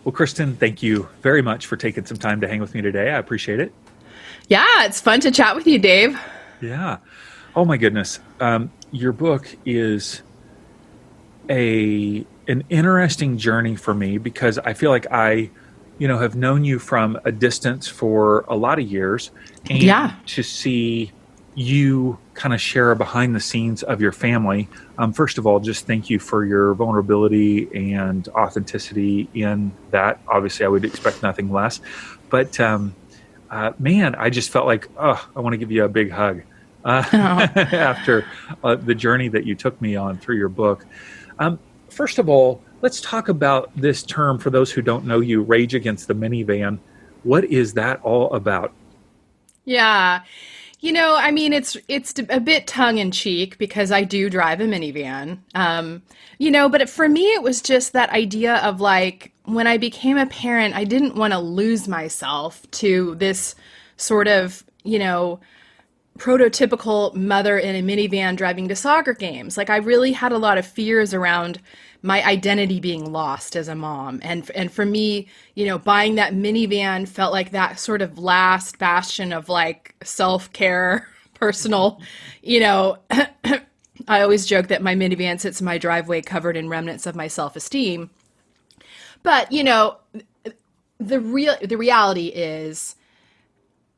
Well, Kristen, thank you very much for taking some time to hang with me today. I appreciate it. Yeah, it's fun to chat with you, Dave. Yeah. Oh my goodness. Your book is an interesting journey for me because I feel like I have known you from a distance for a lot of years, and Yeah. to see you kind of share behind the scenes of your family. First of all, just thank you for your vulnerability and authenticity in that. Obviously, I would expect nothing less. But man, I just felt like, oh, I want to give you a big hug Oh. after the journey that you took me on through your book. First of all, let's talk about this term for those who don't know you, Rage Against the Minivan. What is that all about? Yeah. I mean, it's a bit tongue in cheek because I do drive a minivan. But for me, it was just that idea of like when I became a parent, I didn't want to lose myself to this sort of, prototypical mother in a minivan driving to soccer games. Like I really had a lot of fears around my identity being lost as a mom. And for me, buying that minivan felt like that sort of last bastion of like self-care, personal, I always joke that my minivan sits in my driveway covered in remnants of my self-esteem. But, the reality is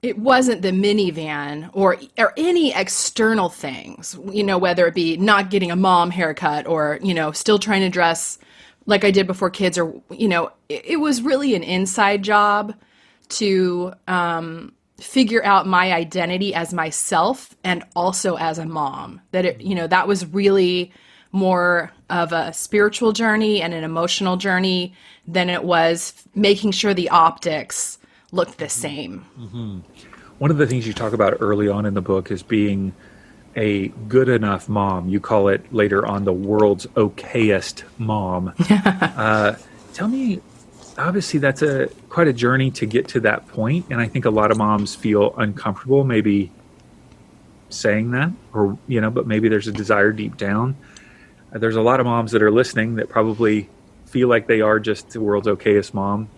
it wasn't the minivan or any external things, whether it be not getting a mom haircut or, still trying to dress like I did before kids or, it was really an inside job to figure out my identity as myself and also as a mom. That was really more of a spiritual journey and an emotional journey than it was making sure the optics looked the same. Mm-hmm. One of the things you talk about early on in the book is being a good enough mom. You call it later on the world's okayest mom. Tell me, obviously that's quite a journey to get to that point, and I think a lot of moms feel uncomfortable maybe saying that, or but maybe there's a desire deep down. There's a lot of moms that are listening that probably feel like they are just the world's okayest mom.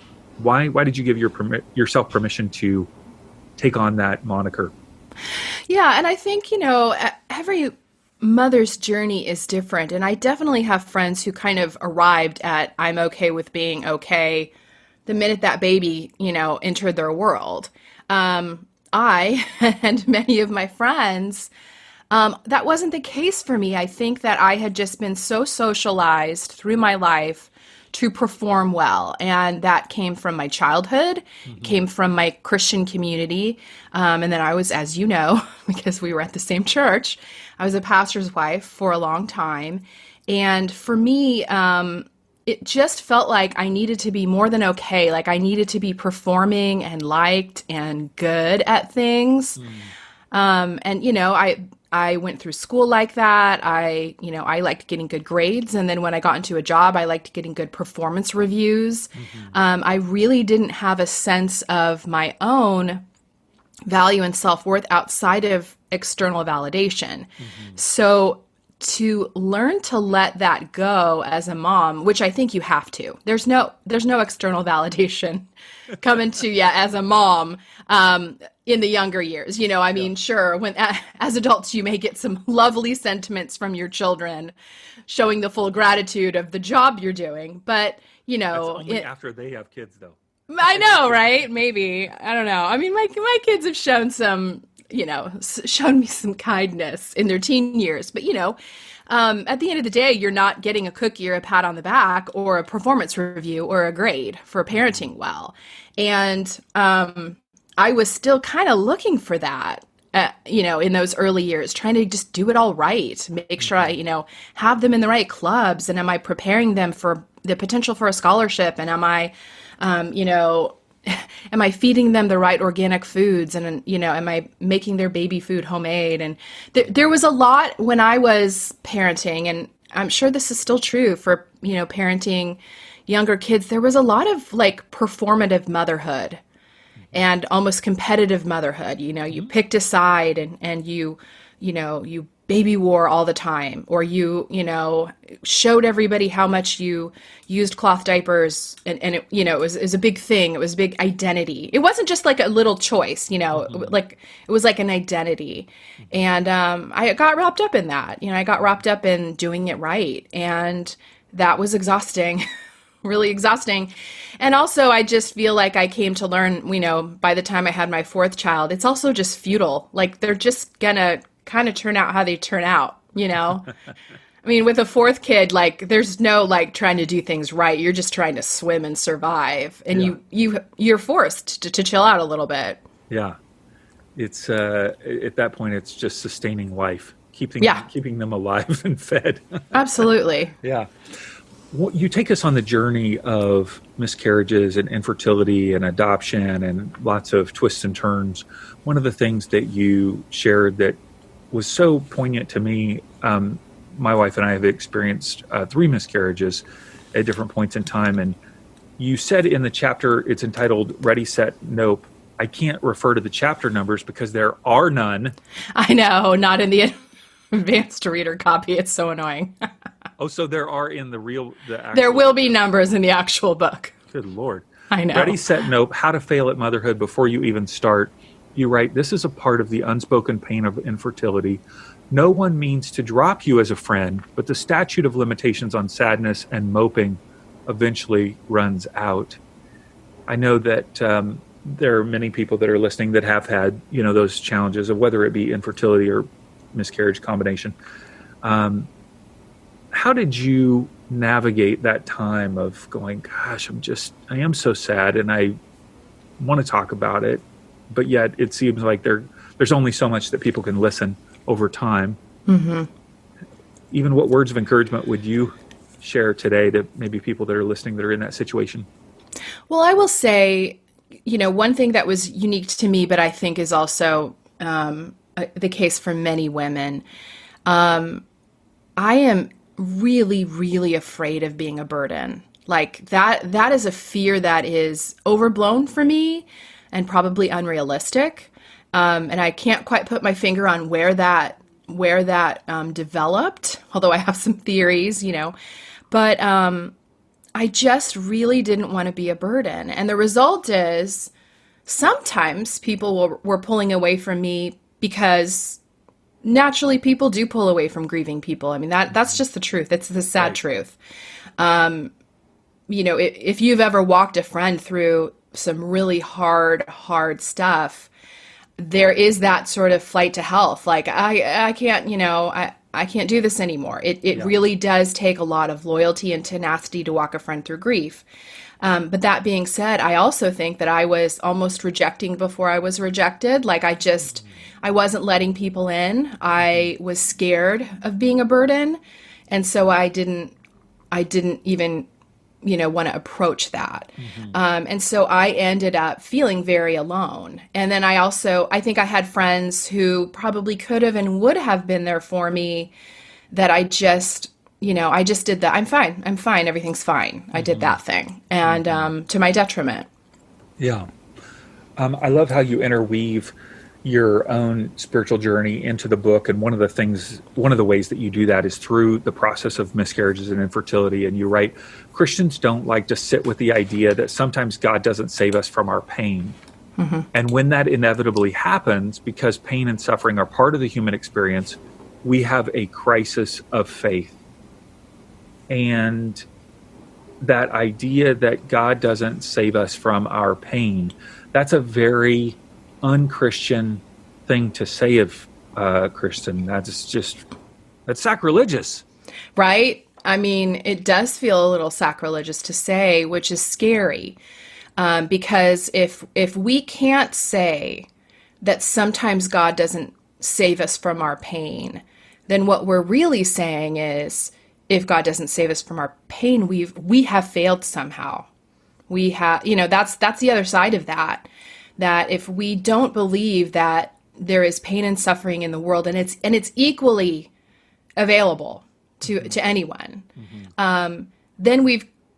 Why did you give yourself permission to take on that moniker? Yeah, and I think, every mother's journey is different. And I definitely have friends who kind of arrived at I'm okay with being okay the minute that baby, entered their world. I and many of my friends, that wasn't the case for me. I think that I had just been so socialized through my life to perform well. And that came from my childhood, came from my Christian community. And then I was, as you know, because we were at the same church, I was a pastor's wife for a long time. And for me, it just felt like I needed to be more than okay. Like I needed to be performing and liked and good at things. I went through school like that. I liked getting good grades. And then when I got into a job, I liked getting good performance reviews. I really didn't have a sense of my own value and self-worth outside of external validation. So to learn to let that go as a mom, which I think you have to, there's no external validation coming to you as a mom, in the younger years. I mean, sure, when as adults, you may get some lovely sentiments from your children showing the full gratitude of the job you're doing. But, That's only after they have kids, though. I know, right? Maybe. I don't know. I mean, my kids have shown shown me some kindness in their teen years. But, at the end of the day, you're not getting a cookie or a pat on the back or a performance review or a grade for parenting well. And I was still kind of looking for that, in those early years, trying to just do it all right, make sure I, have them in the right clubs. And am I preparing them for the potential for a scholarship? And am I, am I feeding them the right organic foods? And, am I making their baby food homemade? And there was a lot when I was parenting, and I'm sure this is still true for, parenting younger kids. There was a lot of like performative motherhood and almost competitive motherhood. You picked a side and you baby wore all the time, or you know, showed everybody how much you used cloth diapers, and it, you know, it was a big thing. It was a big identity. It wasn't just like a little choice, you know, like it was like an identity. And I got wrapped up in that. You know, I got wrapped up in doing it right, and that was exhausting. Really exhausting. And also, I just feel like I came to learn, you know, by the time I had my fourth child, it's also just futile. Like, they're just gonna kind of turn out how they turn out, you know? I mean, with a fourth kid, like, there's no, like, trying to do things right. You're just trying to swim and survive. And you're forced to chill out a little bit. Yeah. It's, at that point, it's just sustaining life, keeping them alive and fed. Absolutely. Yeah. Well, you take us on the journey of miscarriages and infertility and adoption and lots of twists and turns. One of the things that you shared that was so poignant to me, my wife and I have experienced 3 miscarriages at different points in time. And you said in the chapter, it's entitled Ready, Set, Nope. I can't refer to the chapter numbers because there are none. I know, not in the advanced reader copy. It's so annoying. Oh, so there are in the actual... There will be numbers in the actual book. Good Lord. I know. Ready, Set, Nope, How to Fail at Motherhood Before You Even Start. You write, this is a part of the unspoken pain of infertility. No one means to drop you as a friend, but the statute of limitations on sadness and moping eventually runs out. I know that there are many people that are listening that have had, you know, those challenges of whether it be infertility or miscarriage combination. How did you navigate that time of going, gosh, I am so sad and I want to talk about it, but yet it seems like there's only so much that people can listen over time. Mm-hmm. Even what words of encouragement would you share today to maybe people that are listening that are in that situation? Well, I will say, you know, one thing that was unique to me, but I think is also the case for many women. I am really, really afraid of being a burden. Like that is a fear that is overblown for me and probably unrealistic. And I can't quite put my finger on where that developed, although I have some theories, you know, but I just really didn't want to be a burden. And the result is sometimes people were pulling away from me because naturally people do pull away from grieving people. I mean, that's just the truth. It's the sad truth. You know, if you've ever walked a friend through some really hard stuff, there is that sort of flight to health. Like, I can't, you know, I can't do this anymore. It really does take a lot of loyalty and tenacity to walk a friend through grief. But that being said, I also think that I was almost rejecting before I was rejected. Like I wasn't letting people in. I was scared of being a burden. And so I didn't even, you know, want to approach that. Mm-hmm. And so I ended up feeling very alone. And then I think I had friends who probably could have and would have been there for me that I just did that. I'm fine. Everything's fine. Mm-hmm. I did that thing. And to my detriment. Yeah. I love how you interweave your own spiritual journey into the book. And one of the ways that you do that is through the process of miscarriages and infertility. And you write, Christians don't like to sit with the idea that sometimes God doesn't save us from our pain. Mm-hmm. And when that inevitably happens, because pain and suffering are part of the human experience, we have a crisis of faith. And that idea that God doesn't save us from our pain, that's a very unchristian thing to say of Kristen. That's sacrilegious. Right? I mean, it does feel a little sacrilegious to say, which is scary. Because if we can't say that sometimes God doesn't save us from our pain, then what we're really saying is, if God doesn't save us from our pain, we have failed somehow. We have, you know, that's the other side of that. That if we don't believe that there is pain and suffering in the world, and it's equally available to anyone, mm-hmm. Then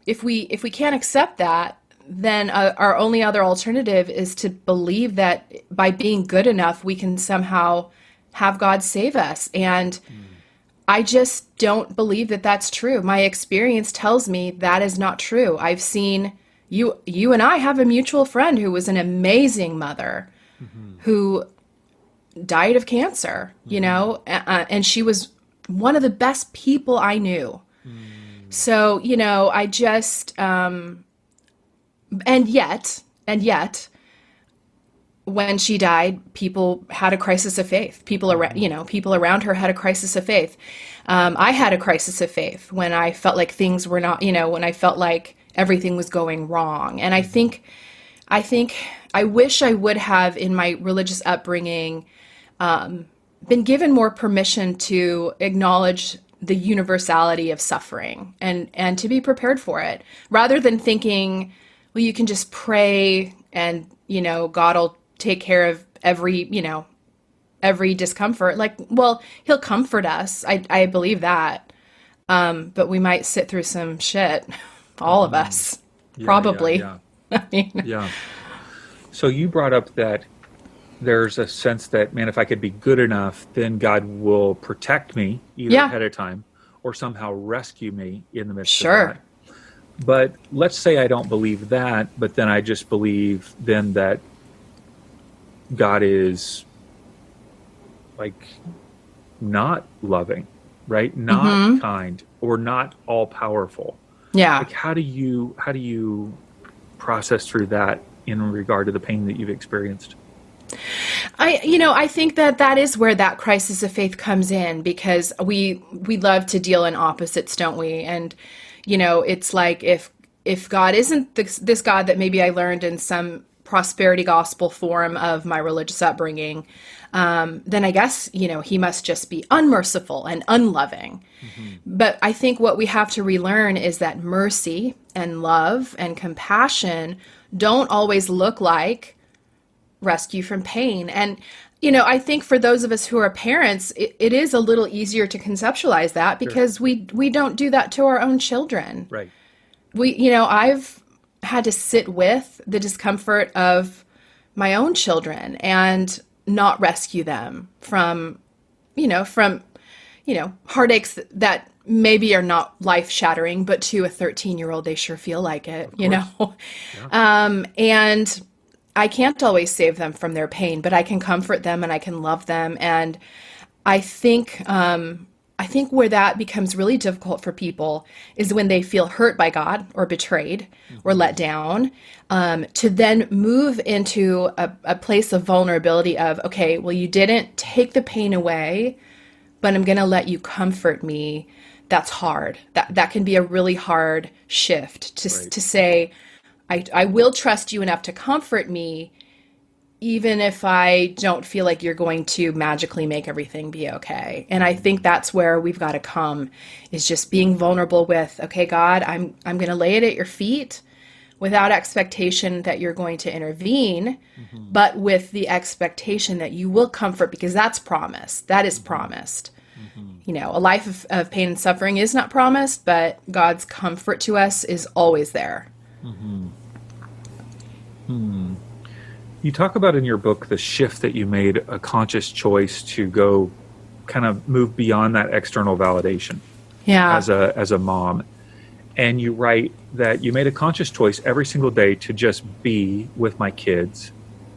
if we can't accept that, then our only other alternative is to believe that by being good enough, we can somehow have God save us. And I just don't believe that that's true. My experience tells me that is not true. I've seen you and I have a mutual friend who was an amazing mother who died of cancer, and she was one of the best people I knew. So, I just, and yet, when she died, people had a crisis of faith. People around her had a crisis of faith. I had a crisis of faith when I felt like things were not, when I felt like everything was going wrong. And I think I wish I would have, in my religious upbringing, been given more permission to acknowledge the universality of suffering and to be prepared for it, rather than thinking, well, you can just pray and, God will take care of every discomfort. Like, well, he'll comfort us. I believe that. But we might sit through some shit, all of us, probably. Yeah. I mean, Yeah. So you brought up that there's a sense that, man, if I could be good enough, then God will protect me either ahead of time or somehow rescue me in the midst of that. But let's say I don't believe that, but then I just believe then that God is like not loving, right? Not kind or not all powerful. Yeah. Like how do you process through that in regard to the pain that you've experienced? I think that is where that crisis of faith comes in, because we love to deal in opposites, don't we? And, it's like if God isn't this God that maybe I learned in some prosperity gospel form of my religious upbringing, then I guess, he must just be unmerciful and unloving. But I think what we have to relearn is that mercy and love and compassion don't always look like rescue from pain. And, I think for those of us who are parents, it is a little easier to conceptualize that because we don't do that to our own children. Right. I've had to sit with the discomfort of my own children and not rescue them from heartaches that maybe are not life-shattering, but to a 13-year-old, they sure feel like it, Yeah. And I can't always save them from their pain, but I can comfort them and I can love them. And I think where that becomes really difficult for people is when they feel hurt by God or betrayed or let down, to then move into a place of vulnerability of, okay, well, you didn't take the pain away, but I'm going to let you comfort me. That's hard. That can be a really hard shift to say, I will trust you enough to comfort me, even if I don't feel like you're going to magically make everything be okay. And I think that's where we've got to come, is just being vulnerable with, okay, God, I'm going to lay it at your feet without expectation that you're going to intervene, but with the expectation that you will comfort, because that's promised. That is promised. A life of pain and suffering is not promised, but God's comfort to us is always there. You talk about in your book the shift that you made, a conscious choice to go kind of move beyond that external validation as a mom. And you write that you made a conscious choice every single day to just be with my kids,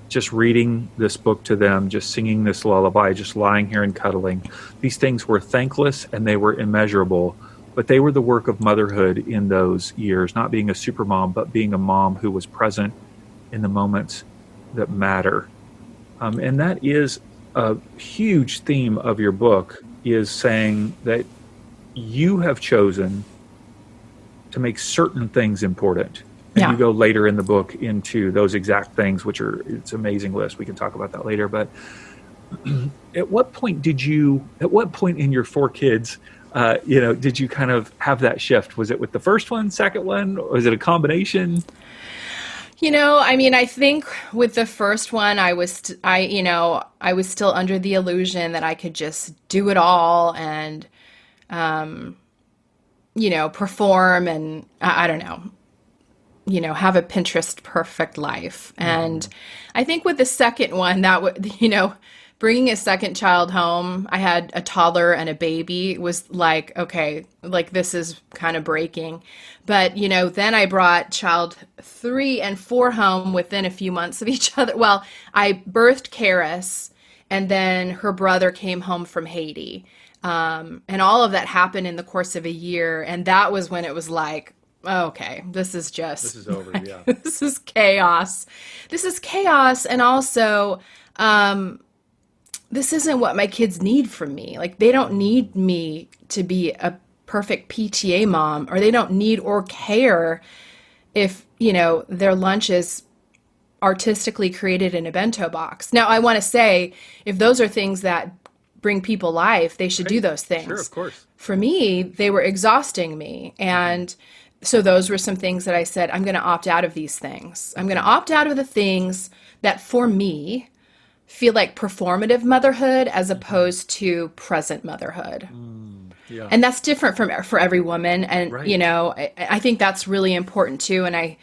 just reading this book to them, just singing this lullaby, just lying here and cuddling. These things were thankless and they were immeasurable, but they were the work of motherhood in those years, not being a super mom, but being a mom who was present in the moments that matter. And that is a huge theme of your book, is saying that you have chosen to make certain things important. And you go later in the book into those exact things, which it's an amazing list. We can talk about that later. But at what point in your 4 kids, did you kind of have that shift? Was it with the first one, second one, or was it a combination? I think with the first one, I was still under the illusion that I could just do it all and, perform and I don't know, have a Pinterest perfect life. And I think with the second one, that would, bringing a second child home, I had a toddler and a baby, was like, okay, like this is kind of breaking. But, then I brought child 3 and 4 home within a few months of each other. Well, I birthed Karis, and then her brother came home from Haiti. And all of that happened in the course of a year. And that was when it was like, okay, this is over. Yeah. This is chaos. This is chaos. And also, this isn't what my kids need from me. Like, they don't need me to be a perfect PTA mom, or they don't need or care if, their lunch is artistically created in a bento box. Now, I want to say, if those are things that bring people life, they should do those things. Sure, of course. For me, they were exhausting me. And so those were some things that I said, I'm going to opt out of these things. I'm going to opt out of the things that, for me, feel like performative motherhood as opposed to present motherhood. Yeah. And that's different for every woman. And, Right. I think that's really important too. And I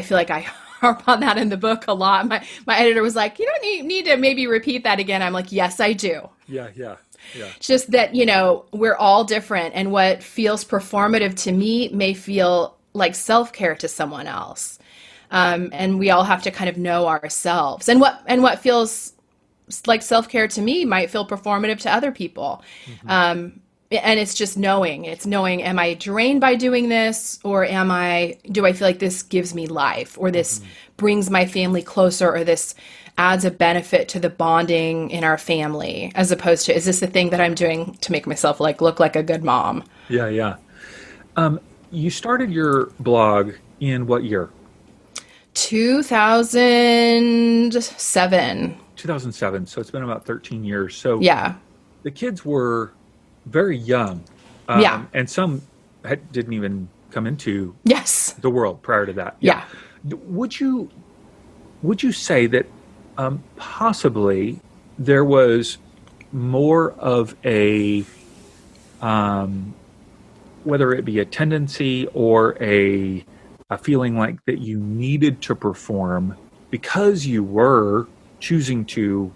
feel like I harp on that in the book a lot. My editor was like, you don't need to maybe repeat that again. I'm like, yes, I do. Yeah. Just that, we're all different. And what feels performative to me may feel like self-care to someone else. And we all have to kind of know ourselves. And what feels like self-care to me might feel performative to other people. And it's just knowing. It's knowing, am I drained by doing this? Or do I feel like this gives me life? Or this brings my family closer? Or this adds a benefit to the bonding in our family? As opposed to, is this the thing that I'm doing to make myself look like a good mom? Yeah. You started your blog in what year? 2007. 2007. So it's been about 13 years. So yeah, the kids were very young. And some didn't even come into the world prior to that. Yeah. Would you say that possibly there was more of a, whether it be a tendency or a feeling like that you needed to perform because you were choosing to,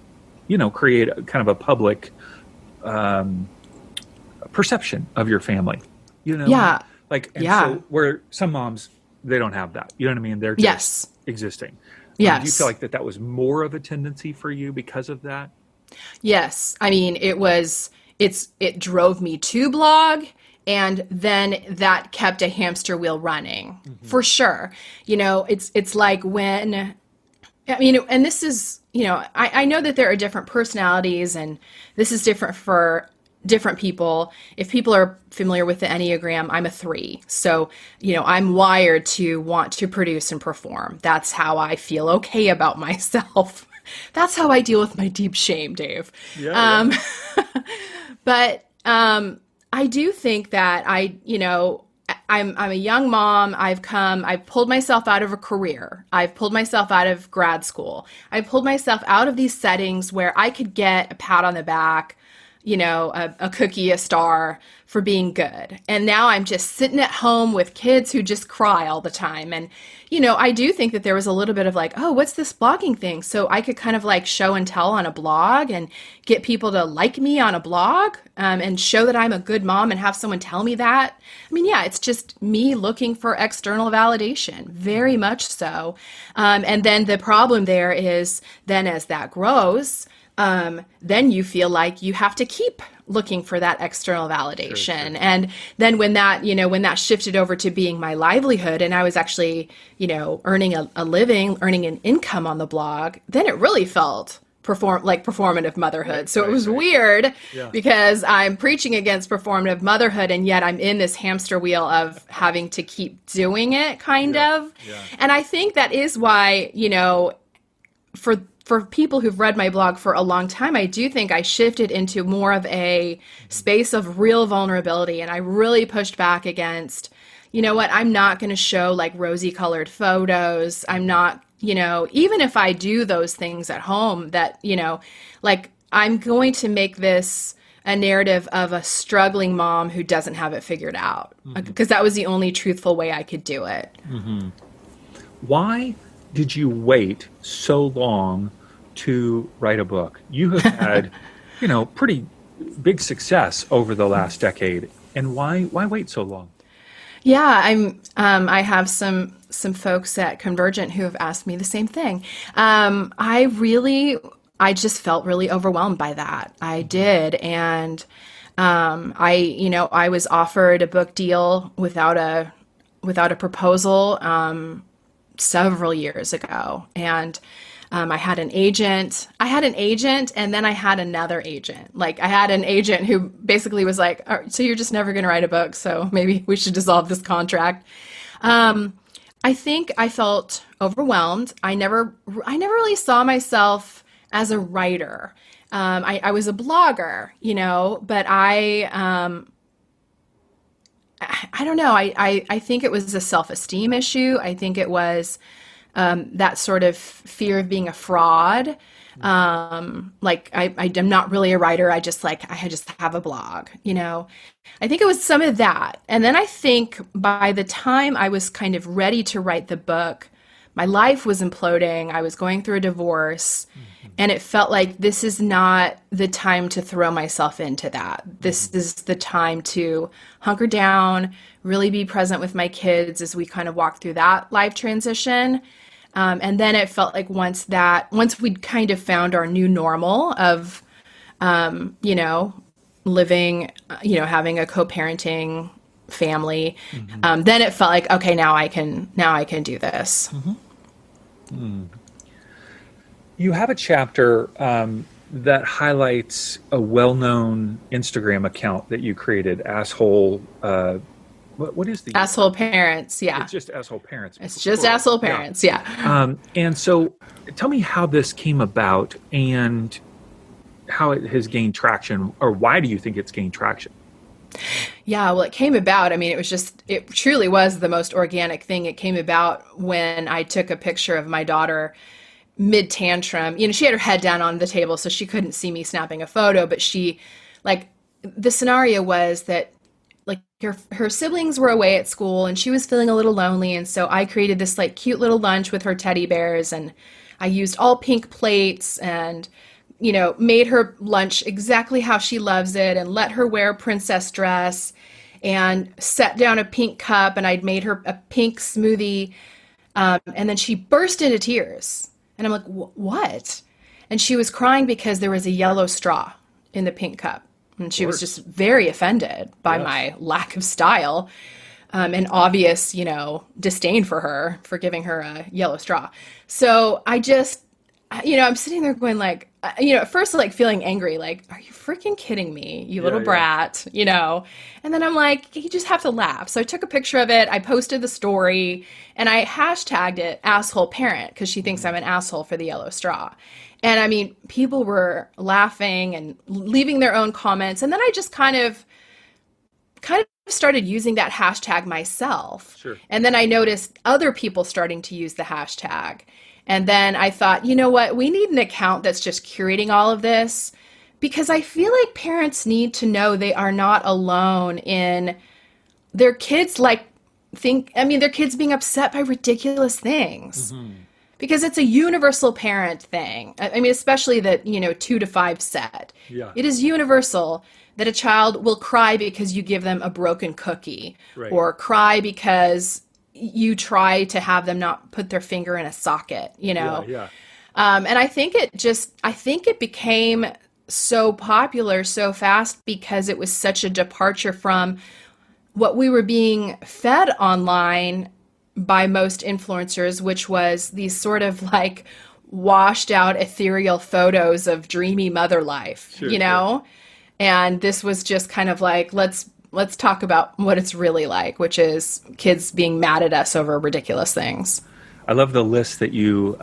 create a kind of a public perception of your family, Yeah. So where some moms, they don't have that, you know what I mean? They're just existing. Yes. Do you feel like that was more of a tendency for you because of that? Yes. I mean, it drove me to blog, and then that kept a hamster wheel running for sure. It's like when, and this is, I know that there are different personalities, and this is different for different people. If people are familiar with the Enneagram, I'm a 3. So, I'm wired to want to produce and perform. That's how I feel okay about myself. That's how I deal with my deep shame, Dave. Yeah. But I do think that I'm a young mom. I've pulled myself out of a career. I've pulled myself out of grad school. I've pulled myself out of these settings where I could get a pat on the back, a cookie, a star for being good. And now I'm just sitting at home with kids who just cry all the time. And, I do think that there was a little bit of like, oh, what's this blogging thing? So I could kind of like show and tell on a blog and get people to like me on a blog, and show that I'm a good mom and have someone tell me that. I mean, yeah, it's just me looking for external validation, very much so. And then the problem there is then as that grows, then you feel like you have to keep looking for that external validation. Sure. And then when that shifted over to being my livelihood, and I was actually, earning a living, earning an income on the blog, then it really felt performative motherhood. So it was weird because I'm preaching against performative motherhood, and yet I'm in this hamster wheel of having to keep doing it kind of. Yeah. And I think that is why, for people who've read my blog for a long time, I do think I shifted into more of a space of real vulnerability. And I really pushed back against, I'm not going to show like rosy colored photos. I'm not, even if I do those things at home that, I'm going to make this a narrative of a struggling mom who doesn't have it figured out, because that was the only truthful way I could do it. Why did you wait so long to write a book? You have had, pretty big success over the last decade. And why wait so long? Yeah, I have some folks at Convergent who have asked me the same thing. I just felt really overwhelmed by that. I did. And I was offered a book deal without a proposal several years ago. And I had an agent, and then I had another agent. Like, I had an agent who basically was like, "All right, so you're just never going to write a book, so maybe we should dissolve this contract." I think I felt overwhelmed. I never really saw myself as a writer. I was a blogger, but I don't know. I think it was a self-esteem issue. I think it was that sort of fear of being a fraud. Like I'm not really a writer. I just have a blog, I think it was some of that. And then I think by the time I was kind of ready to write the book, my life was imploding. I was going through a divorce, and it felt like this is not the time to throw myself into that. This is the time to hunker down, really be present with my kids as we kind of walk through that life transition. And then it felt like once we'd kind of found our new normal of, living, having a co-parenting family, then it felt like, okay, now I can do this. You have a chapter that highlights a well-known Instagram account that you created, Asshole. What is the Asshole Parents? Yeah, it's just Asshole Parents. It's just Asshole Parents. Yeah. And so, tell me how this came about and how it has gained traction, or why do you think it's gained traction? Yeah, well, it came about. I mean, it truly was the most organic thing. It came about when I took a picture of my daughter mid tantrum. She had her head down on the table, so she couldn't see me snapping a photo, but the scenario was that her siblings were away at school and she was feeling a little lonely. And so I created this cute little lunch with her teddy bears, and I used all pink plates and, made her lunch exactly how she loves it, and let her wear a princess dress, and set down a pink cup, and I'd made her a pink smoothie. And then she burst into tears, and I'm like, what? And she was crying because there was a yellow straw in the pink cup. And she was just very offended by my lack of style, and obvious, disdain for her for giving her a yellow straw. So I just, I'm sitting there going at first feeling angry, are you freaking kidding me, you little brat, And then I'm like, you just have to laugh. So I took a picture of it, I posted the story, and I hashtagged it Asshole Parent because she thinks I'm an asshole for the yellow straw. And I mean, people were laughing and leaving their own comments. And then I just kind of started using that hashtag myself. Sure. And then I noticed other people starting to use the hashtag. And then I thought, you know what? We need an account that's just curating all of this, because I feel like parents need to know they are not alone in their kids their kids being upset by ridiculous things. Because it's a universal parent thing. I mean, especially that, 2 to 5 set. Yeah. It is universal that a child will cry because you give them a broken cookie, or cry because you try to have them not put their finger in a socket, Yeah. And I think it became so popular so fast because it was such a departure from what we were being fed online by most influencers, which was these sort of washed out ethereal photos of dreamy mother life, Sure. And this was just kind of let's talk about what it's really like, which is kids being mad at us over ridiculous things. I love the list that you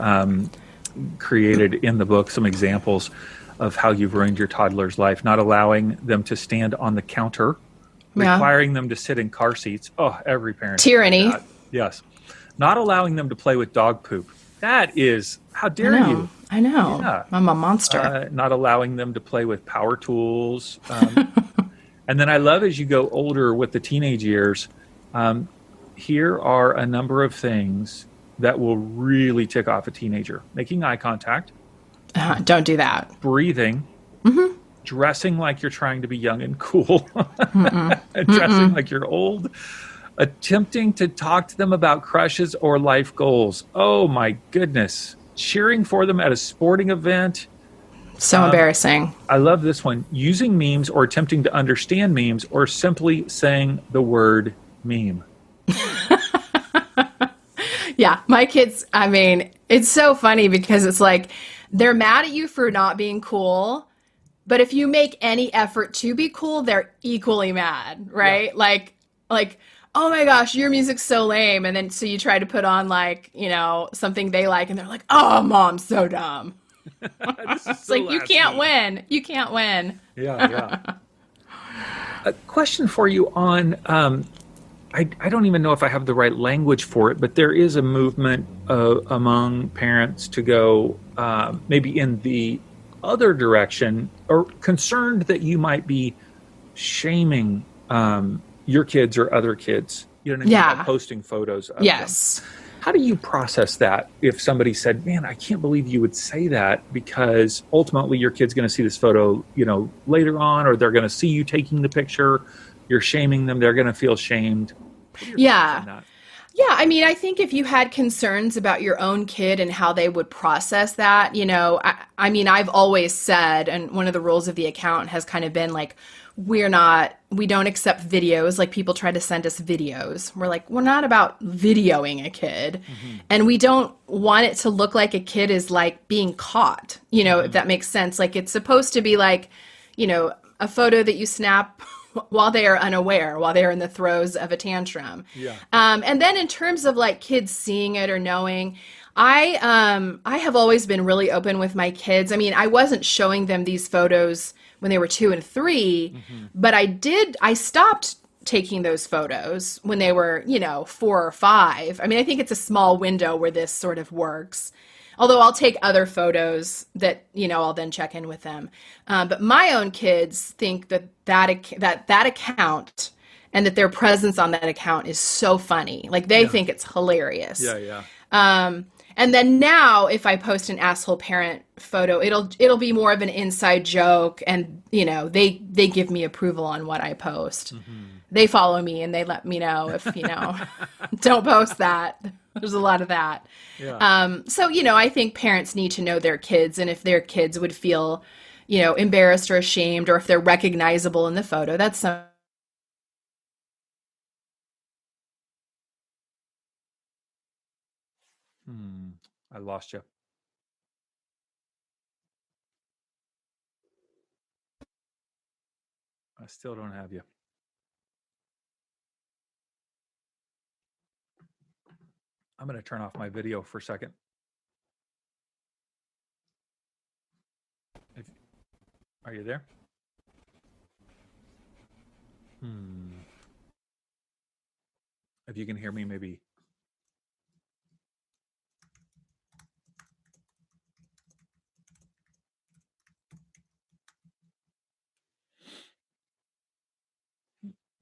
created in the book, some examples of how you've ruined your toddler's life, not allowing them to stand on the counter, requiring them to sit in car seats. Oh, every parent. Tyranny. Yes. Not allowing them to play with dog poop. That is, how dare you? I know. Yeah. I'm a monster. Not allowing them to play with power tools. And then I love, as you go older with the teenage years, here are a number of things that will really tick off a teenager. Making eye contact. Don't do that. Breathing, dressing like you're trying to be young and cool, dressing like you're old, attempting to talk to them about crushes or life goals. Oh my goodness. Cheering for them at a sporting event. So embarrassing. I love this one. Using memes or attempting to understand memes or simply saying the word meme. Yeah, my kids, I mean, it's so funny because it's like they're mad at you for not being cool, but if you make any effort to be cool, they're equally mad, right? Yeah. Like, oh my gosh, your music's so lame. And then so you try to put on like, you know, something they like and they're like, oh, Mom, so dumb. It's so like, you can't win. You can't win. Yeah. A question for you on, I don't even know if I have the right language for it, but there is a movement among parents to go maybe in the other direction, or concerned that you might be shaming your kids or other kids. You know what I mean? Yeah. By posting photos of yes. them. How do you process that if somebody said, man, I can't believe you would say that, because ultimately your kid's going to see this photo, you know, later on, or they're going to see you taking the picture. You're shaming them. They're going to feel shamed. Yeah. Yeah. I mean, I think if you had concerns about your own kid and how they would process that, you know, I mean, I've always said, and one of the rules of the account has kind of been like, we don't accept videos. Like, people try to send us videos. We're like, we're not about videoing a kid. Mm-hmm. And we don't want it to look like a kid is like being caught, you know, if that makes sense. Like, it's supposed to be like, you know, a photo that you snap while they are unaware, while they're in the throes of a tantrum. Yeah. And then in terms of like kids seeing it or knowing, I have always been really open with my kids. I mean, I wasn't showing them these photos when they were 2 and 3, but I stopped taking those photos when they were, you know, 4 or 5. I mean, I think it's a small window where this sort of works. Although I'll take other photos that, you know, I'll then check in with them. But my own kids think that account and that their presence on that account is so funny. Like, they think it's hilarious. Yeah. And then now, if I post an asshole parent photo, it'll be more of an inside joke, and you know, they give me approval on what I post. Mm-hmm. They follow me and they let me know if, you know, don't post that. There's a lot of that. Yeah. So, you know, I think parents need to know their kids, and if their kids would feel, you know, embarrassed or ashamed, or if they're recognizable in the photo, that's some. I lost you. I still don't have you. I'm going to turn off my video for a second. Are you there? If you can hear me, maybe.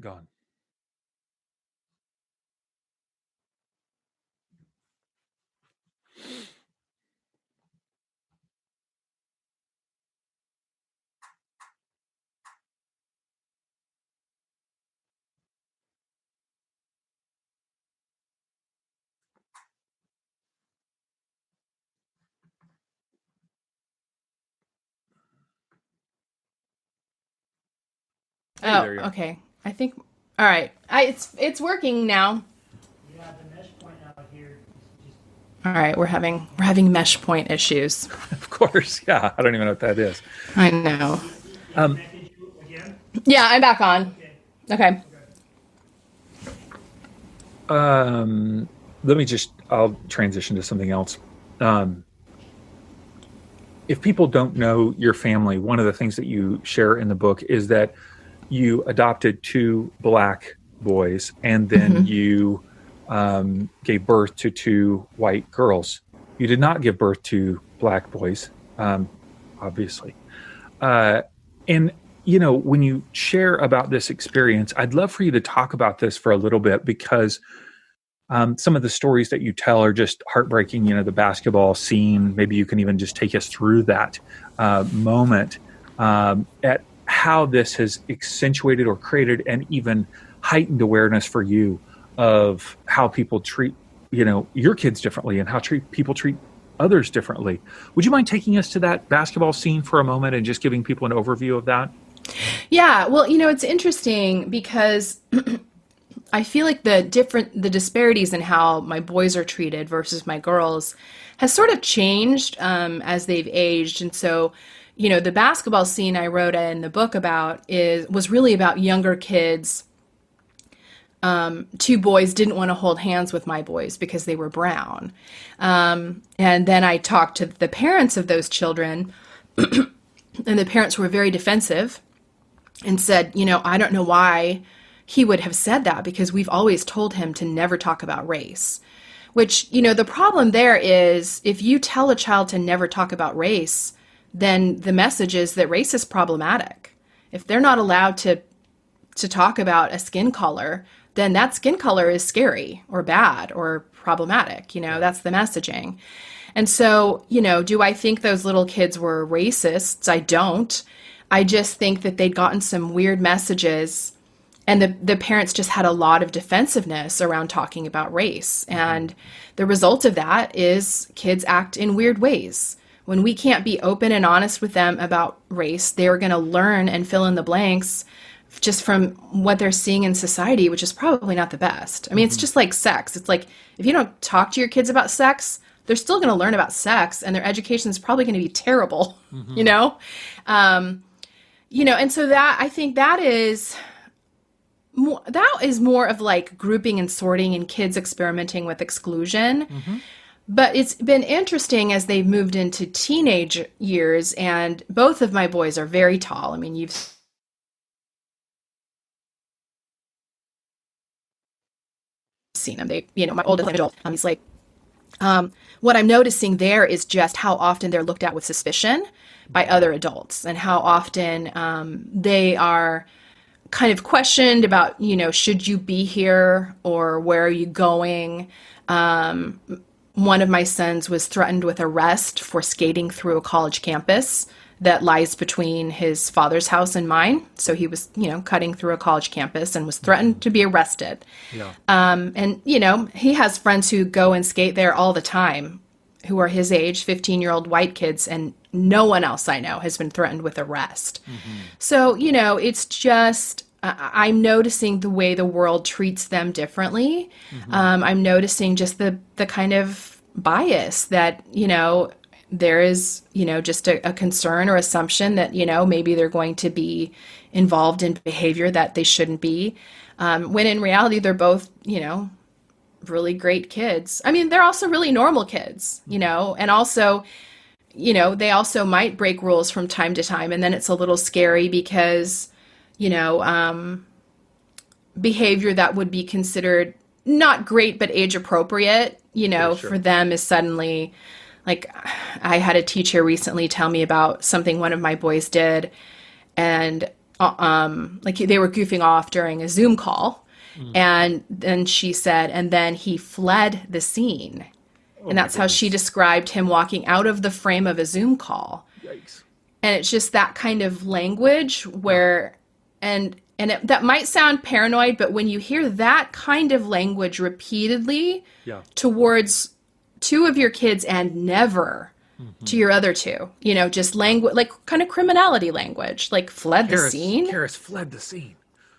Gone. Oh, okay. I think. All right. It's working now. Yeah, the mesh point out here. All right, we're having mesh point issues. Of course, yeah. I don't even know what that is. I know. Yeah, I'm back on. Okay. I'll transition to something else. If people don't know your family, one of the things that you share in the book is that you adopted 2 Black boys, and then you gave birth to 2 white girls. You did not give birth to Black boys, obviously. And, you know, when you share about this experience, I'd love for you to talk about this for a little bit, because Some of the stories that you tell are just heartbreaking. The basketball scene. Maybe you can even just take us through that moment at how this has accentuated or created an even heightened awareness for you of how people treat, your kids differently and how people treat others differently. Would you mind taking us to that basketball scene for a moment and just giving people an overview of that? Yeah, well, it's interesting because I feel like the disparities in how my boys are treated versus my girls has sort of changed as they've aged. And so, the basketball scene I wrote in the book about was really about younger kids. Two boys didn't want to hold hands with my boys because they were brown. And then I talked to the parents of those children, and the parents were very defensive and said, I don't know why he would have said that, because we've always told him to never talk about race. Which, the problem there is, if you tell a child to never talk about race, then the message is that race is problematic. If they're not allowed to talk about a skin color, then that skin color is scary or bad or problematic. That's the messaging. And so, do I think those little kids were racists? I don't. I just think that they'd gotten some weird messages, and the parents just had a lot of defensiveness around talking about race. And the result of that is kids act in weird ways. When we can't be open and honest with them about race, they're going to learn and fill in the blanks just from what they're seeing in society, which is probably not the best. I mean, it's just like sex. It's like, if you don't talk to your kids about sex, they're still going to learn about sex, and their education is probably going to be terrible, and so that, I think that is more of like grouping and sorting and kids experimenting with exclusion. But it's been interesting as they've moved into teenage years, and both of my boys are very tall. I mean, you've seen them. They, my oldest adult, he's like, what I'm noticing there is just how often they're looked at with suspicion by other adults, and how often they are kind of questioned about, should you be here, or where are you going? One of my sons was threatened with arrest for skating through a college campus that lies between his father's house and mine. So he was, cutting through a college campus and was threatened to be arrested. Yeah. And, he has friends who go and skate there all the time, who are his age, 15-year-old white kids, and no one else I know has been threatened with arrest. So, it's just, I'm noticing the way the world treats them differently. I'm noticing just the kind of bias that, there is, just a concern or assumption that, maybe they're going to be involved in behavior that they shouldn't be. When in reality, they're both, really great kids. I mean, they're also really normal kids, and also, they also might break rules from time to time. And then it's a little scary because, behavior that would be considered not great, but age appropriate, sure. For them is suddenly, like, I had a teacher recently tell me about something one of my boys did, and like they were goofing off during a Zoom call, and then she said, and then he fled the scene. And that's how she described him walking out of the frame of a Zoom call. Yikes. And it's just that kind of language where, that might sound paranoid, but when you hear that kind of language repeatedly towards two of your kids and never to your other two, just language, like kind of criminality language, like fled the scene. Karis fled the scene.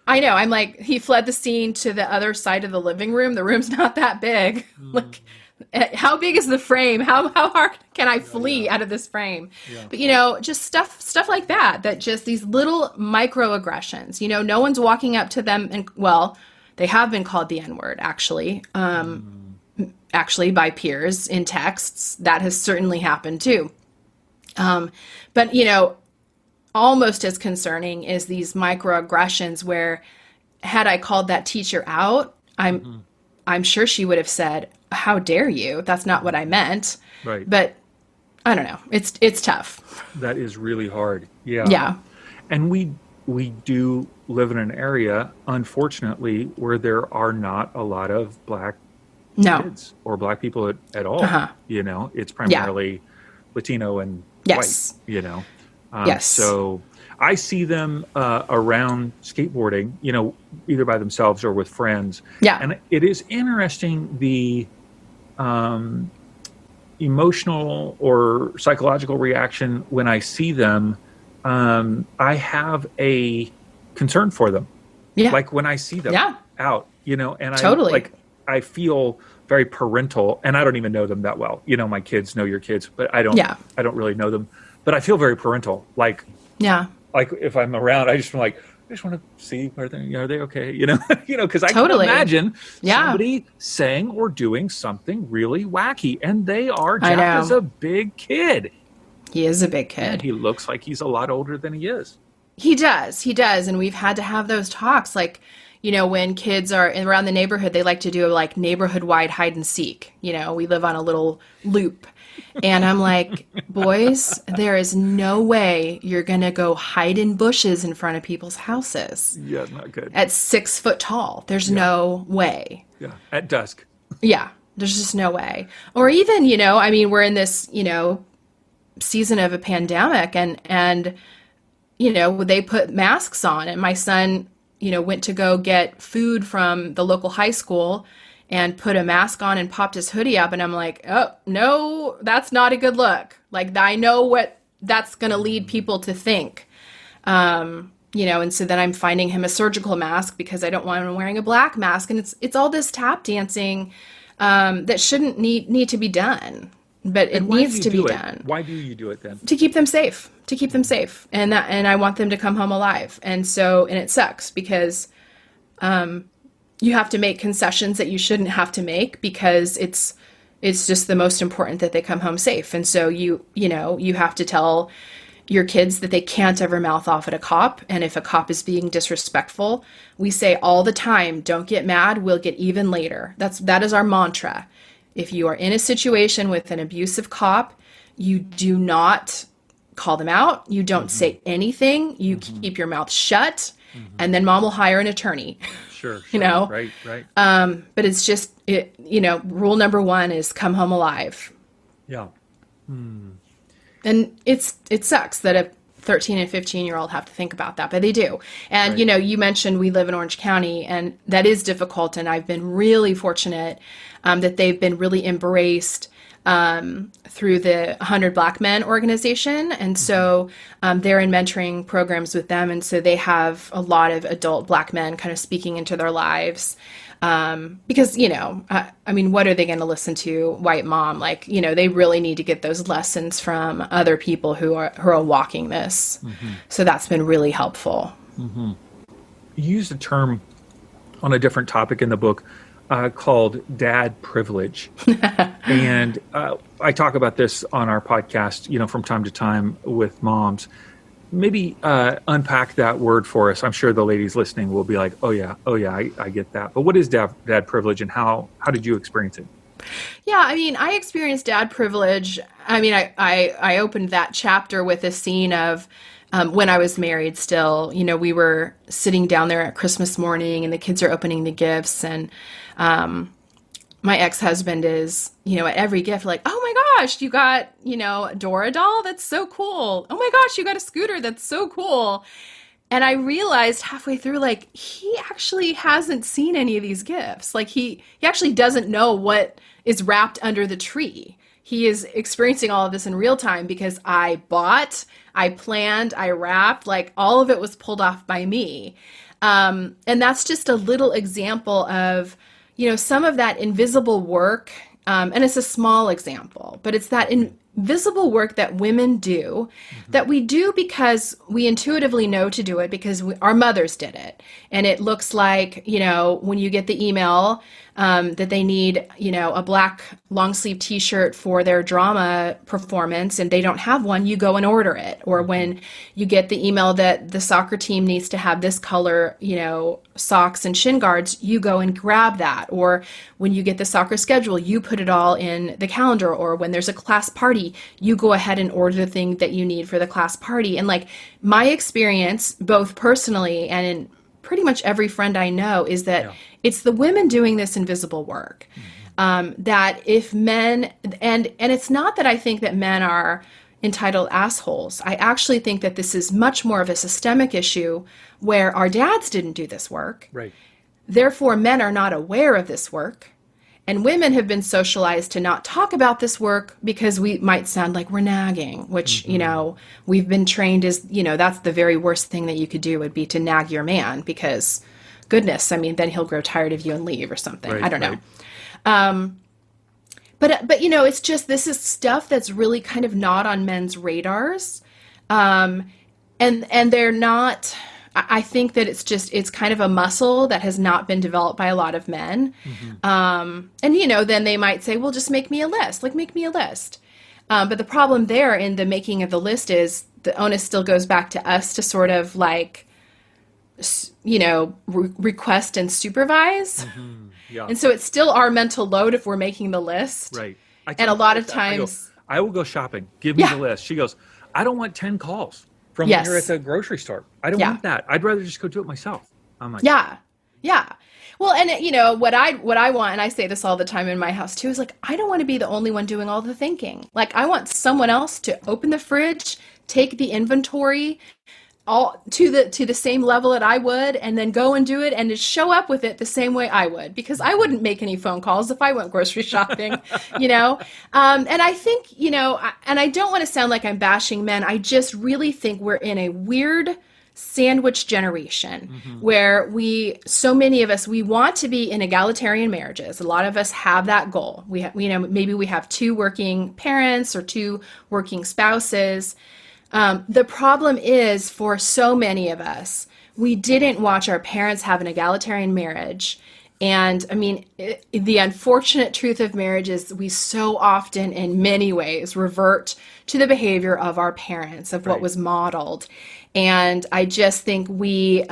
I know. I'm like, he fled the scene to the other side of the living room. The room's not that big. Like, how big is the frame? How hard can I flee out of this frame? But, just stuff like that just these little microaggressions, no one's walking up to them and, well, they have been called the N-word, actually, by peers in texts. That has certainly happened too. But, almost as concerning is these microaggressions where, had I called that teacher out, I'm sure she would have said, "How dare you? That's not what I meant." Right. But I don't know. It's tough. That is really hard. Yeah. Yeah. And we do live in an area, unfortunately, where there are not a lot of Black No. kids or black people at all. Uh-huh. It's primarily Latino and Yes. white, Yes. So I see them around skateboarding, either by themselves or with friends. Yeah. And it is interesting, the emotional or psychological reaction when I see them. I have a concern for them. Yeah. Like when I see them out, and Totally. I feel very parental, and I don't even know them that well. My kids know your kids, but I don't really know them, but I feel very parental. Like if I'm around, I just want to see, are they okay? Because I can imagine somebody saying or doing something really wacky, and Jeff is a big kid. He is a big kid. And he looks like he's a lot older than he is. He does. And we've had to have those talks. Like, when kids are around the neighborhood, they like to do like neighborhood-wide hide and seek. We live on a little loop. And I'm like, boys, there is no way you're going to go hide in bushes in front of people's houses. Yeah, not good. At 6 foot tall. There's no way. Yeah, at dusk. Yeah, there's just no way. Or even, we're in this, season of a pandemic and they put masks on, and my son went to go get food from the local high school and put a mask on and popped his hoodie up, and I'm like, oh no, that's not a good look. Like, I know what that's going to lead people to think. And so then I'm finding him a surgical mask because I don't want him wearing a black mask, and it's all this tap dancing that shouldn't need to be done. But it needs to be done. Why do you do it then? To keep them safe. And I want them to come home alive. And it sucks because you have to make concessions that you shouldn't have to make because it's just the most important that they come home safe. And so you have to tell your kids that they can't ever mouth off at a cop. And if a cop is being disrespectful, we say all the time, don't get mad, we'll get even later. That is our mantra. If you are in a situation with an abusive cop, you do not call them out. You don't say anything. You keep your mouth shut, and then mom will hire an attorney. Sure. Right. But it's just, rule number one is come home alive. Yeah. And it sucks that a 13 and 15-year-old have to think about that, but they do. And, you mentioned we live in Orange County, and that is difficult. And I've been really fortunate that they've been really embraced through the 100 Black Men organization. And so they're in mentoring programs with them. And so they have a lot of adult Black men kind of speaking into their lives. Because, what are they going to listen to white mom? Like, they really need to get those lessons from other people who are walking this. So that's been really helpful. You used a term on a different topic in the book called dad privilege. And I talk about this on our podcast, from time to time with moms. Maybe unpack that word for us. I'm sure the ladies listening will be like, oh yeah, I get that. But what is dad privilege, and how did you experience it? Yeah, I experienced dad privilege. I opened that chapter with a scene of when I was married still. We were sitting down there at Christmas morning, and the kids are opening the gifts, and my ex-husband is, at every gift, like, oh my gosh, you got, a Dora doll? That's so cool. Oh my gosh, you got a scooter? That's so cool. And I realized halfway through, like, he actually hasn't seen any of these gifts. Like, he actually doesn't know what is wrapped under the tree. He is experiencing all of this in real time because I bought, I planned, I wrapped, like, all of it was pulled off by me. And that's just a little example of, some of that invisible work, and it's a small example, but it's that invisible work that women do, that we do because we intuitively know to do it because our mothers did it. And it looks like, when you get the email that they need, a black long sleeve t-shirt for their drama performance and they don't have one, you go and order it. Or when you get the email that the soccer team needs to have this color, socks and shin guards, you go and grab that. Or when you get the soccer schedule, you put it all in the calendar. Or when there's a class party, you go ahead and order the thing that you need for the class party. And like my experience, both personally and in pretty much every friend I know, is that it's the women doing this invisible work. that if men, and it's not that I think that men are entitled assholes. I actually think that this is much more of a systemic issue where our dads didn't do this work. Right. Therefore, men are not aware of this work. And women have been socialized to not talk about this work because we might sound like we're nagging, which, we've been trained as, that's the very worst thing that you could do would be to nag your man because, goodness, then he'll grow tired of you and leave or something. Right, I don't know. But it's just, this is stuff that's really kind of not on men's radars. And they're not, I think that it's kind of a muscle that has not been developed by a lot of men. Then they might say, well, just make me a list, make me a list. But the problem there in the making of the list is the onus still goes back to us to sort of request and supervise. Yeah. And so it's still our mental load if we're making the list. Right. And a lot of times I will go shopping. Give me the list. She goes, I don't want 10 calls from here at the grocery store. I don't want that. I'd rather just go do it myself. I'm like, yeah. Well, and what I want, and I say this all the time in my house too, is I don't want to be the only one doing all the thinking. I want someone else to open the fridge, take the inventory, all to the same level that I would, and then go and do it and just show up with it the same way I would, because I wouldn't make any phone calls if I went grocery shopping, and I think, and I don't want to sound like I'm bashing men. I just really think we're in a weird sandwich generation where so many of us, we want to be in egalitarian marriages. A lot of us have that goal. Maybe we have 2 working parents or 2 working spouses. The problem is, for so many of us, we didn't watch our parents have an egalitarian marriage. And the unfortunate truth of marriage is we so often, in many ways, revert to the behavior of our parents, of what was modeled. And I just think we're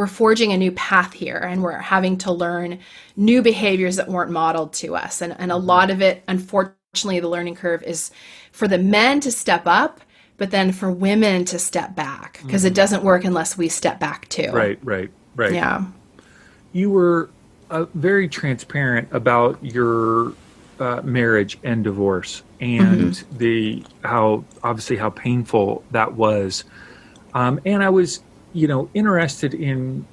forging a new path here, and we're having to learn new behaviors that weren't modeled to us. And a lot of it, unfortunately, the learning curve is for the men to step up, but then for women to step back, because it doesn't work unless we step back too. Right. Yeah. You were very transparent about your marriage and divorce, and how painful that was. And I was, interested in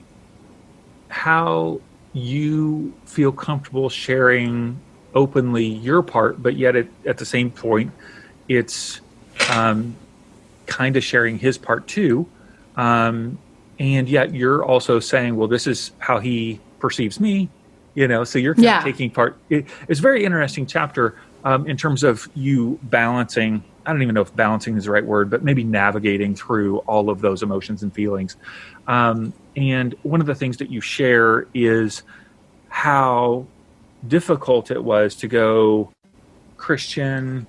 how you feel comfortable sharing openly your part, but yet at the same point, it's kind of sharing his part too. And yet you're also saying, well, this is how he perceives me, so you're kind of taking part. It's a very interesting chapter in terms of you balancing. I don't even know if balancing is the right word, but maybe navigating through all of those emotions and feelings. And one of the things that you share is how difficult it was to go Christian,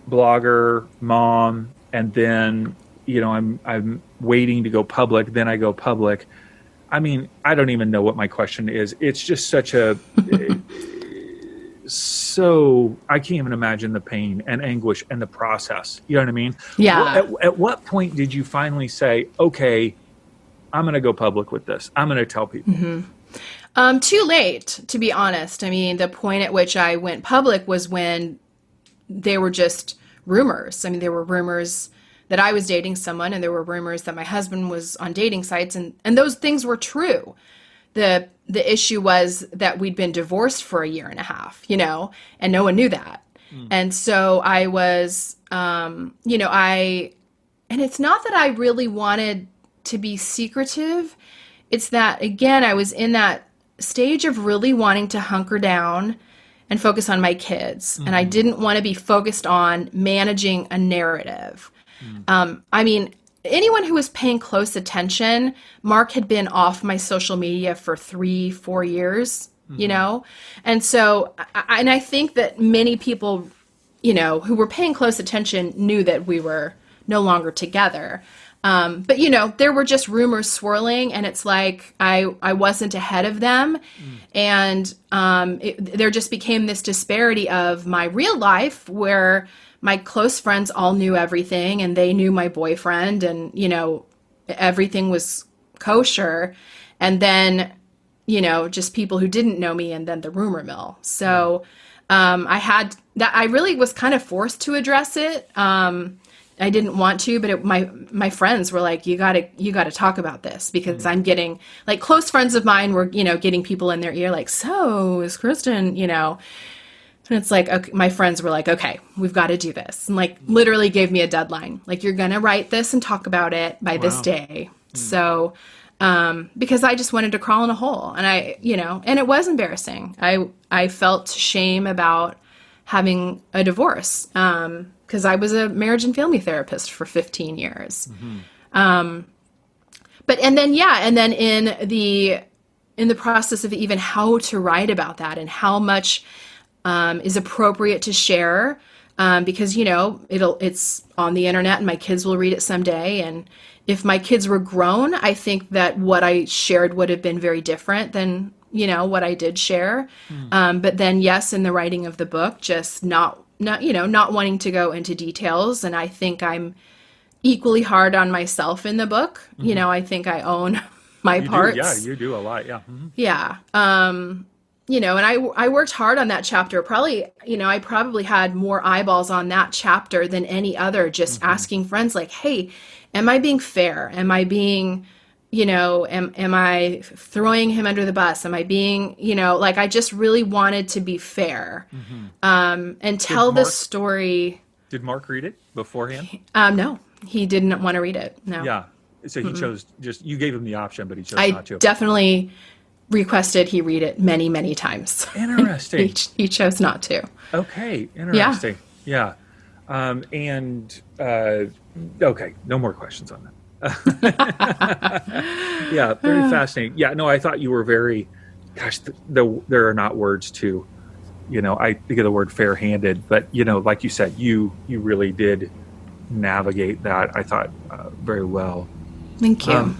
blogger, mom, and then, I'm waiting to go public. Then I go public. I don't even know what my question is. It's just such a... So I can't even imagine the pain and anguish and the process. You know what I mean? Yeah. At what point did you finally say, okay, I'm going to go public with this. I'm going to tell people. Too late, to be honest. The point at which I went public was when they were just rumors. There were rumors that I was dating someone, and there were rumors that my husband was on dating sites, and those things were true. The issue was that we'd been divorced for a year and a half, and no one knew that. And so I was, and it's not that I really wanted to be secretive. It's that, again, I was in that stage of really wanting to hunker down and focus on my kids. And I didn't want to be focused on managing a narrative. Anyone who was paying close attention, Mark had been off my social media for 3-4 years, And so, and I think that many people, who were paying close attention knew that we were no longer together. But there were just rumors swirling, and it's like I wasn't ahead of them. And there just became this disparity of my real life where my close friends all knew everything, and they knew my boyfriend, and, everything was kosher. And then just people who didn't know me and then the rumor mill. So I had that. I really was kind of forced to address it. I didn't want to, but my friends were like, you gotta talk about this, because I'm getting, like, close friends of mine were, getting people in their ear like, so is Kristen, and it's like, okay, my friends were like, okay, we've got to do this. And like literally gave me a deadline. Like, you're going to write this and talk about it by this day. So, because I just wanted to crawl in a hole, and and it was embarrassing. I felt shame about having a divorce. Because I was a marriage and family therapist for 15 years. And then in the process of even how to write about that and how much is appropriate to share, because it's on the internet and my kids will read it someday. And if my kids were grown, I think that what I shared would have been very different than what I did share. But then, yes, in the writing of the book, just not wanting to go into details. And I think I'm equally hard on myself in the book. I think I own my parts. Yeah, you do a lot. Yeah. Yeah. And I worked hard on that chapter. Probably, I probably had more eyeballs on that chapter than any other, just asking friends like, hey, am I being fair? Am I being, am I throwing him under the bus? Am I being, like, I just really wanted to be fair, and tell the story. Did Mark read it beforehand? No, he didn't want to read it. No. Yeah. So he chose, you gave him the option, but he chose not to. I definitely requested he read it many, many times. Interesting. He chose not to. Okay. Interesting. Yeah. Okay. No more questions on that. Yeah. Very fascinating. Yeah. No, I thought you were very, gosh, there are not words to, I think of the word fair-handed, but, like you said, you really did navigate that, I thought, very well. Thank you.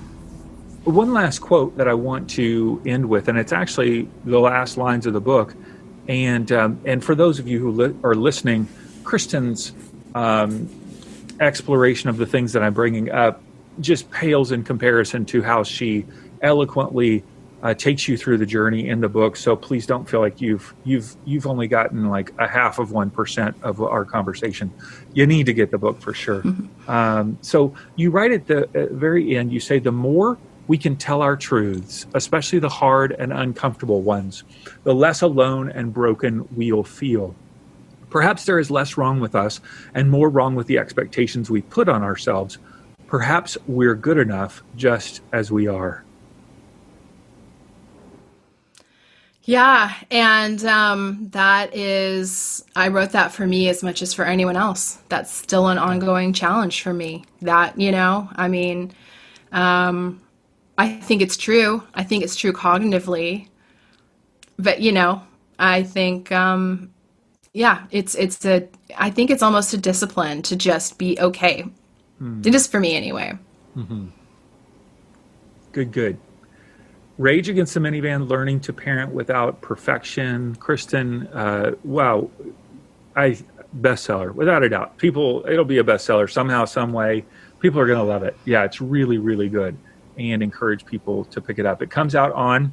One last quote that I want to end with, and it's actually the last lines of the book. And for those of you who are listening, Kristen's exploration of the things that I'm bringing up just pales in comparison to how she eloquently takes you through the journey in the book. So please don't feel like you've only gotten like a half of 1% of our conversation. You need to get the book for sure. So you write at the very end, you say, the more we can tell our truths, especially the hard and uncomfortable ones, the less alone and broken we'll feel. Perhaps there is less wrong with us and more wrong with the expectations we put on ourselves. Perhaps we're good enough just as we are. Yeah, and I wrote that for me as much as for anyone else. That's still an ongoing challenge for me. That, I think it's true. I think it's true cognitively. But, I think, I think it's almost a discipline to just be okay. It is for me anyway. Good. Rage Against the Minivan, Learning to Parent Without Perfection. Kristen, wow. Bestseller, without a doubt. It'll be a bestseller somehow, some way. People are going to love it. Yeah, it's really, really good. And encourage people to pick it up. It comes out on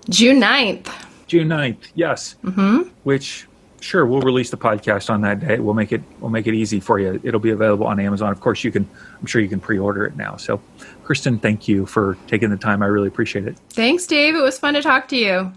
June 9th. June 9th, yes. Which, sure, we'll release the podcast on that day. We'll make it easy for you. It'll be available on Amazon. Of course, I'm sure you can pre-order it now. So, Kristen, thank you for taking the time. I really appreciate it. Thanks, Dave. It was fun to talk to you.